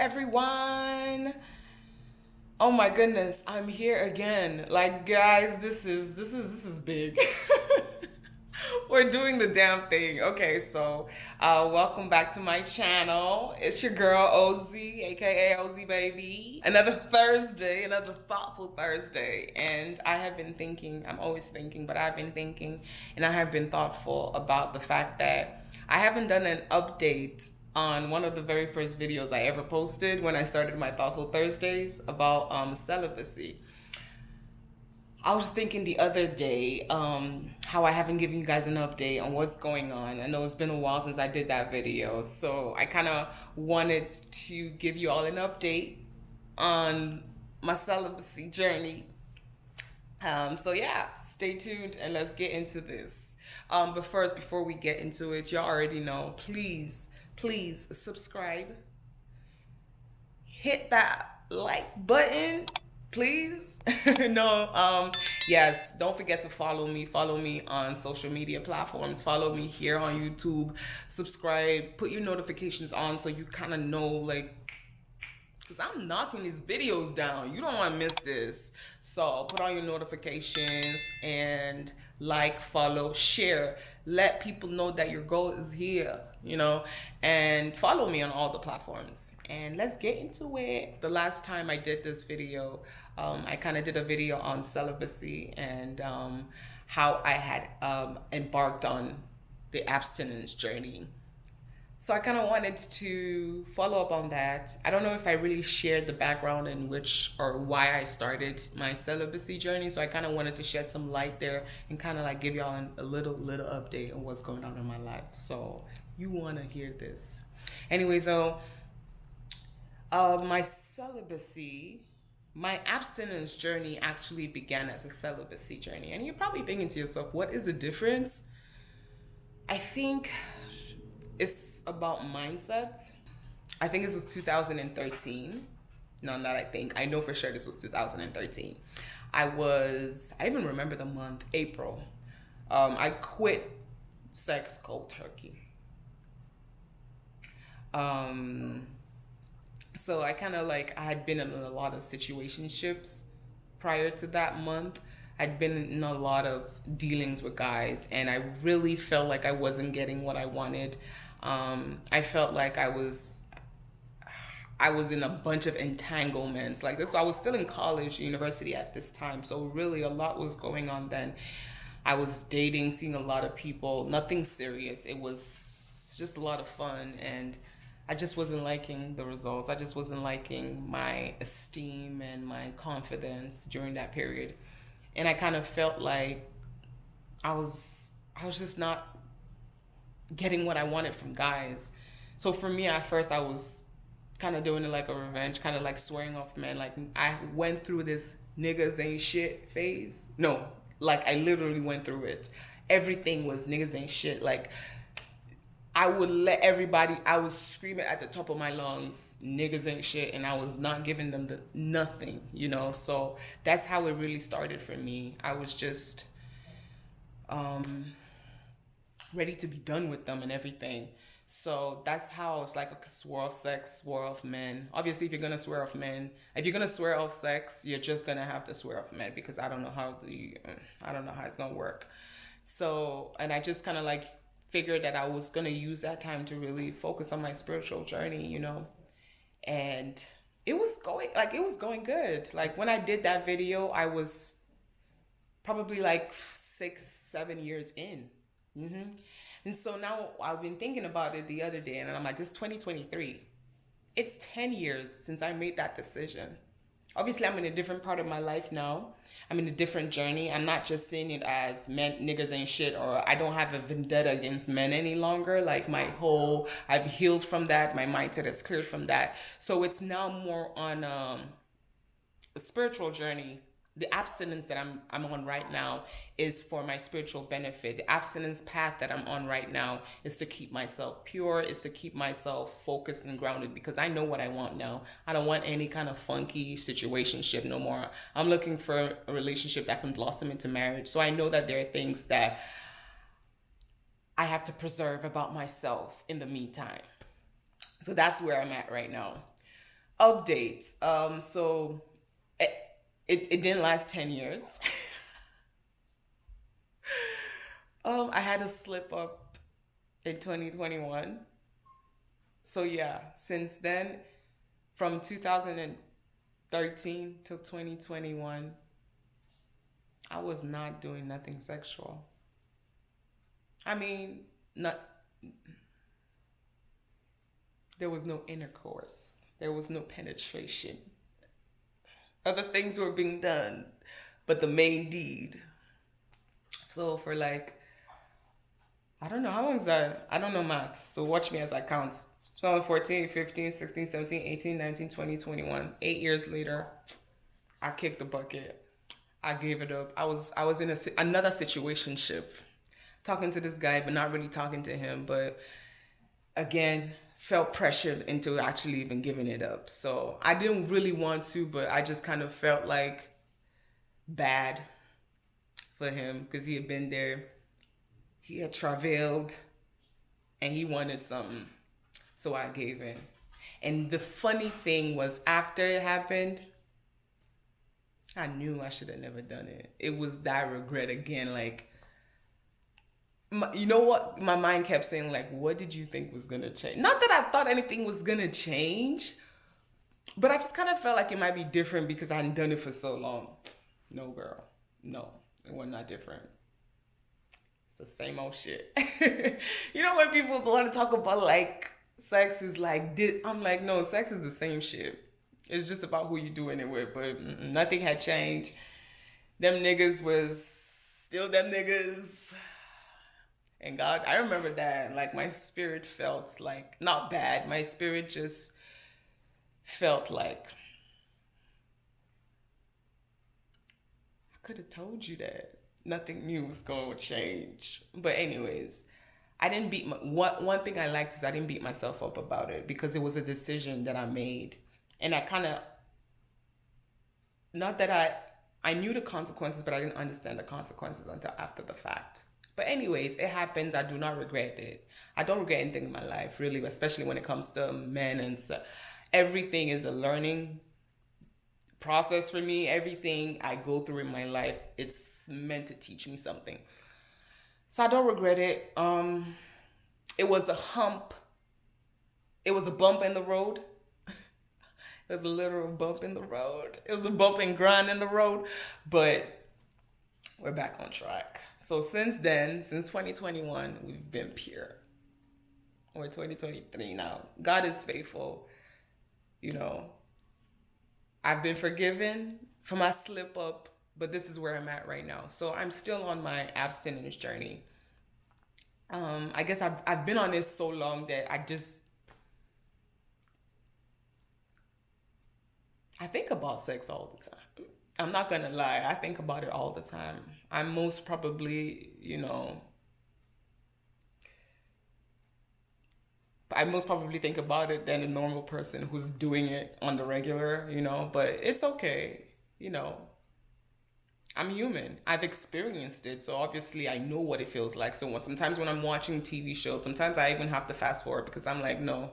everyone. Oh my goodness, I'm here again. Like guys, this is big. We're doing the damn thing. Okay, so welcome back to my channel. It's your girl OZ, aka OZ baby. Another Thursday, another thoughtful Thursday. And I have been thinking, I'm always thinking, but I've been thinking and I have been thoughtful about the fact that I haven't done an update on one of the very first videos I ever posted when I started my Thoughtful Thursdays about celibacy. I was thinking the other day how I haven't given you guys an update on what's going on. I know it's been a while since I did that video, so I kind of wanted to give you all an update on my celibacy journey. So yeah, stay tuned and let's get into this. But first, before we get into it, you already know, please subscribe. Hit that like button, please. Yes, don't forget to follow me. Follow me on social media platforms. Follow me here on YouTube. Subscribe, put your notifications on so you kind of know, like, because I'm knocking these videos down. You don't want to miss this. So put on your notifications and like, follow, share. Let people know that your goal is here, and follow me on all the platforms. And let's get into it. The last time I did this video, I kind of did a video on celibacy and how I had embarked on the abstinence journey. So I kind of wanted to follow up on that. I don't know if I really shared the background in which or why I started my celibacy journey. So I kind of wanted to shed some light there and kind of like give y'all a little update on what's going on in my life. So you want to hear this. Anyway, so my abstinence journey actually began as a celibacy journey. And you're probably thinking to yourself, what is the difference? I think it's about mindset. I think this was 2013. No, not I think. I know for sure this was 2013. I even remember the month, April. I quit sex cold turkey. So I kind of I had been in a lot of situationships prior to that month. I'd been in a lot of dealings with guys, and I really felt like I wasn't getting what I wanted. I felt like I was in a bunch of entanglements like this. So I was still in college, university at this time. So really a lot was going on then. I was dating, seeing a lot of people, nothing serious. It was just a lot of fun, and I just wasn't liking the results. I just wasn't liking my esteem and my confidence during that period. And I kind of felt like I was just not getting what I wanted from guys. So for me, at first, I was kind of doing it like a revenge, kind of like swearing off men. Like I went through this niggas ain't shit phase. No, like I literally went through it. Everything was niggas ain't shit. Like I would let everybody, I was screaming at the top of my lungs, niggas ain't shit, and I was not giving them nothing, So that's how it really started for me. I was just ready to be done with them and everything. So that's how I was like, okay, swear off sex, swear off men. Obviously, if you're gonna swear off men, if you're gonna swear off sex, you're just gonna have to swear off men, because I don't know how it's gonna work. So, and I just kind of figured that I was gonna use that time to really focus on my spiritual journey, and it was going good. Like when I did that video, I was probably 6-7 years in. And so now I've been thinking about it the other day, and I'm like, it's 2023. It's 10 years since I made that decision. Obviously, I'm in a different part of my life now. I'm in a different journey. I'm not just seeing it as men, niggas ain't shit, or I don't have a vendetta against men any longer. Like I've healed from that. My mindset is cleared from that. So it's now more on a spiritual journey. The abstinence that I'm on right now is for my spiritual benefit. The abstinence path that I'm on right now is to keep myself pure, is to keep myself focused and grounded, because I know what I want now. I don't want any kind of funky situationship no more. I'm looking for a relationship that can blossom into marriage. So I know that there are things that I have to preserve about myself in the meantime. So that's where I'm at right now. Updates. So it, it didn't last 10 years. I had a slip up in 2021. So yeah, since then, from 2013 till 2021, I was not doing nothing sexual. I mean, not there was no intercourse. There was no penetration. Other things were being done, but the main deed. So for like, I don't know, how long is that? I don't know math. So watch me as I count. 2014, 15, 16, 17, 18, 19, 20, 21. 8 years later, I kicked the bucket. I gave it up. I was in another situationship, talking to this guy, but not really talking to him. But again, felt pressured into actually even giving it up. So I didn't really want to, but I just kind of felt like bad for him because he had been there. He had traveled and he wanted something. So I gave in. And the funny thing was, after it happened, I knew I should have never done it. It was that regret again. Like, you know what? My mind kept saying, like, what did you think was going to change? Not that I thought anything was going to change, but I just kind of felt like it might be different because I hadn't done it for so long. No, girl. No, it was not different. It's the same old shit. You know, when people want to talk about, like, sex is like, I'm like, no, sex is the same shit. It's just about who you doing it with, but nothing had changed. Them niggas was still them niggas. And God, I remember that, like, my spirit felt like, not bad, my spirit just felt like, I could have told you that nothing new was going to change. But anyways, I didn't beat one thing I liked is I didn't beat myself up about it because it was a decision that I made. And I kind of, not that I knew the consequences, but I didn't understand the consequences until after the fact. But anyways, it happens. I do not regret it. I don't regret anything in my life, really, especially when it comes to men and stuff. Everything is a learning process for me. Everything I go through in my life, it's meant to teach me something. So I don't regret it. It was a hump. It was a bump in the road. It was a literal bump in the road. It was a bump and grind in the road, but we're back on track. So since then, since 2021, we've been pure. We're 2023 now. God is faithful. You know, I've been forgiven for my slip up, but this is where I'm at right now. So I'm still on my abstinence journey. I guess I've been on this so long that I think about sex all the time. I'm not gonna lie, I think about it all the time. I'm most probably, I most probably think about it than a normal person who's doing it on the regular, but it's okay, you know. I'm human. I've experienced it, so obviously I know what it feels like. So sometimes when I'm watching TV shows, sometimes I even have to fast forward because I'm like, no,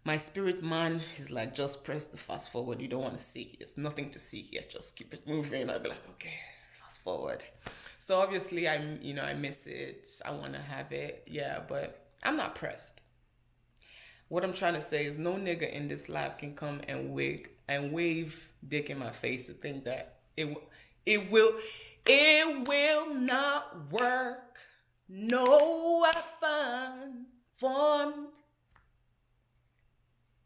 my spirit man is like, just press the fast forward. You don't want to see. There's nothing to see here. Just keep it moving. I'll be like, okay, fast forward. So obviously I miss it. I want to have it. Yeah, but I'm not pressed. What I'm trying to say is no nigga in this life can come and wave dick in my face to think that it will not work. No weapon formed.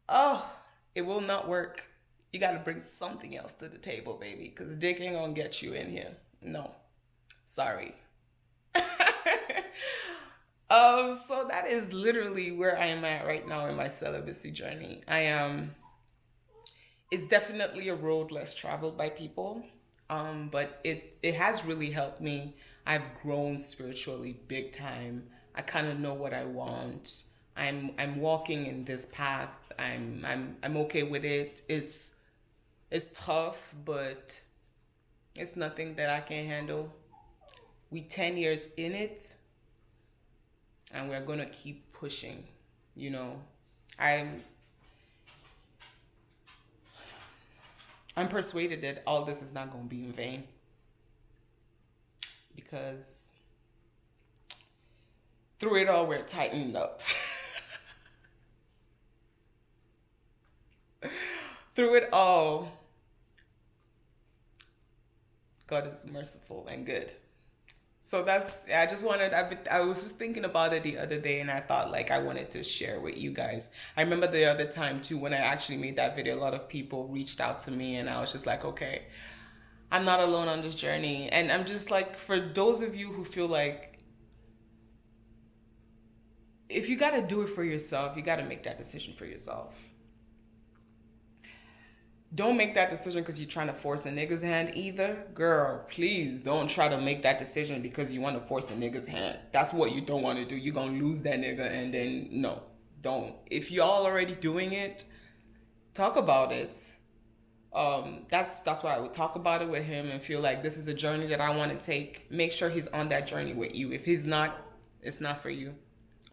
Oh, it will not work. You got to bring something else to the table, baby, because dick ain't gonna get you in here. No, sorry. So that is literally where I am at right now in my celibacy journey. It's definitely a road less traveled by people. But it has really helped me. I've grown spiritually big time. I kind of know what I want. I'm walking in this path. I'm okay with it. It's tough, but it's nothing that I can't handle. We 10 years in it, and we're gonna keep pushing. I'm I'm persuaded that all this is not going to be in vain, because through it all, we're tightening up. Through it all, God is merciful and good. So I was just thinking about it the other day, and I thought like I wanted to share with you guys. I remember the other time too, when I actually made that video, a lot of people reached out to me, and I was just like, okay, I'm not alone on this journey. And I'm just like, for those of you who feel like, if you got to do it for yourself, you got to make that decision for yourself. Don't make that decision because you're trying to force a nigga's hand either. Girl, please don't try to make that decision because you want to force a nigga's hand. That's what you don't want to do. You're going to lose that nigga, and then no, don't. If y'all already doing it, talk about it. That's why I would talk about it with him and feel like this is a journey that I want to take. Make sure he's on that journey with you. If he's not, it's not for you.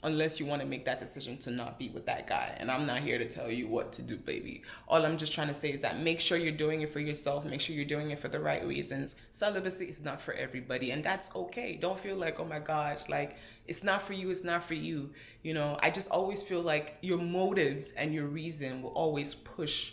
Unless you want to make that decision to not be with that guy. And I'm not here to tell you what to do, baby. All I'm just trying to say is that make sure you're doing it for yourself. Make sure you're doing it for the right reasons. Celibacy is not for everybody, and that's okay. Don't feel like, oh my gosh, like it's not for you, it's not for you. You know, I just always feel like your motives and your reason will always push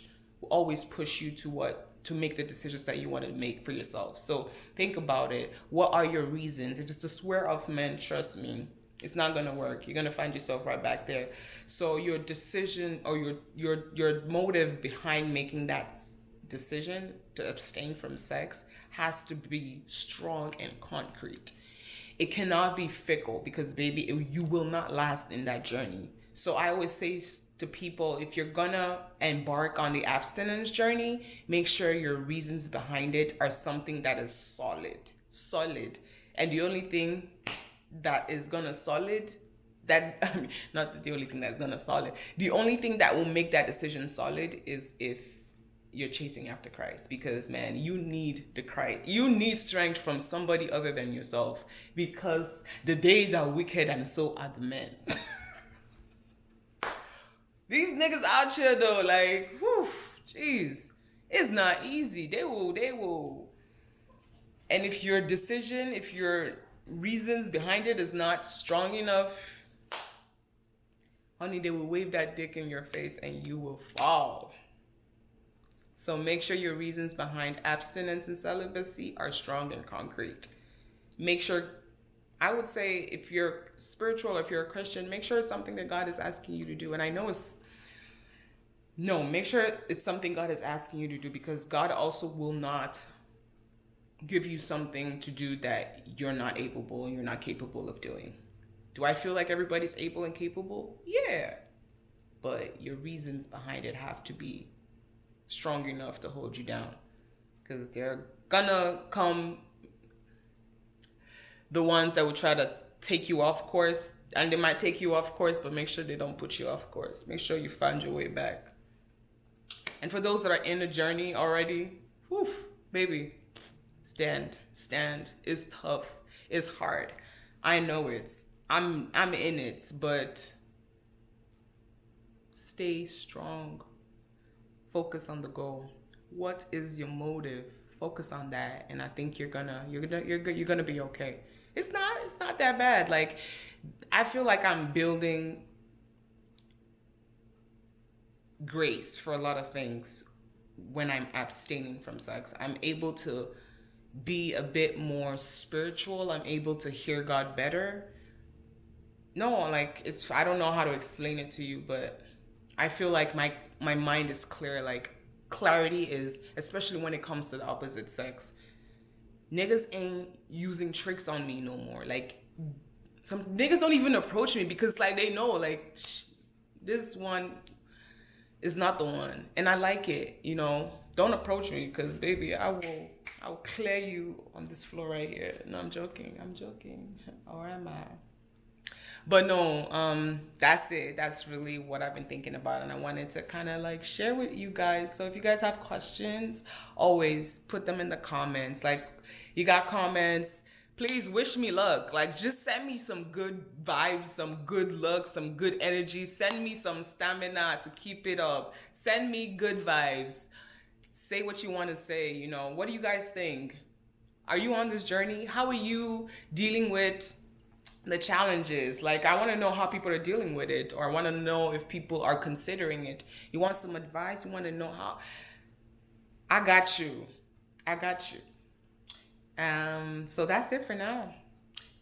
you to make the decisions that you want to make for yourself. So think about it. What are your reasons? If it's to swear off men, trust me, it's not going to work. You're going to find yourself right back there. So your decision, or your motive behind making that decision to abstain from sex has to be strong and concrete. It cannot be fickle, because baby, you will not last in that journey. So I always say to people, if you're gonna embark on the abstinence journey, make sure your reasons behind it are something that is solid. And the only thing that is gonna solid that I mean, not the only thing that's gonna solid, the only thing that will make that decision solid is if you're chasing after Christ. Because man, you need strength from somebody other than yourself, because the days are wicked and so are the men. These niggas out here though, like, whew, jeez, it's not easy. They will. And if your reasons behind it is not strong enough, honey, they will wave that dick in your face and you will fall. So make sure your reasons behind abstinence and celibacy are strong and concrete. Make sure, I would say, if you're spiritual, if you're a Christian, make sure it's something that God is asking you to do. And I know make sure it's something God is asking you to do, because God also will not give you something to do that you're not capable of doing. Do I feel like everybody's able and capable? Yeah. But your reasons behind it have to be strong enough to hold you down, because they're gonna come the ones that will try to take you off course, and they might take you off course, but make sure they don't put you off course. Make sure you find your way back. And for those that are in the journey already, whew, baby, stand. It's tough. It's hard. I know I'm in it, but stay strong. Focus on the goal. What is your motive? Focus on that, and I think you're gonna be okay. It's not that bad. Like, I feel like I'm building grace for a lot of things when I'm abstaining from sex. I'm able to be a bit more spiritual. I'm able to hear God better. No, like, I don't know how to explain it to you, but I feel like my mind is clear. Like, clarity is, especially when it comes to the opposite sex. Niggas ain't using tricks on me no more. Like, some niggas don't even approach me because, like, they know, like, this one is not the one. And I like it, you know. Don't approach me, because, baby, I'll clear you on this floor right here. No, I'm joking. Or am I? But no, that's it. That's really what I've been thinking about, and I wanted to kind of like share with you guys. So if you guys have questions, always put them in the comments. Like, you got comments, please wish me luck. Like, just send me some good vibes, some good luck, some good energy. Send me some stamina to keep it up. Send me good vibes. say what you want to say. You know, what do you guys think? Are you on this journey? How are you dealing with the challenges? Like, I want to know how people are dealing with it, or I want to know if people are considering it. You want some advice? You want to know how? I got you. I got you. So that's it for now.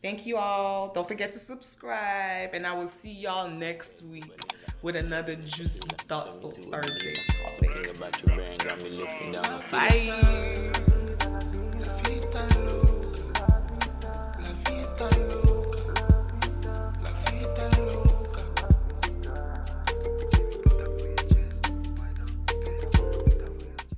Thank you all. Don't forget to subscribe, and I will see y'all next week with another juicy, thoughtful Thursday. Bye.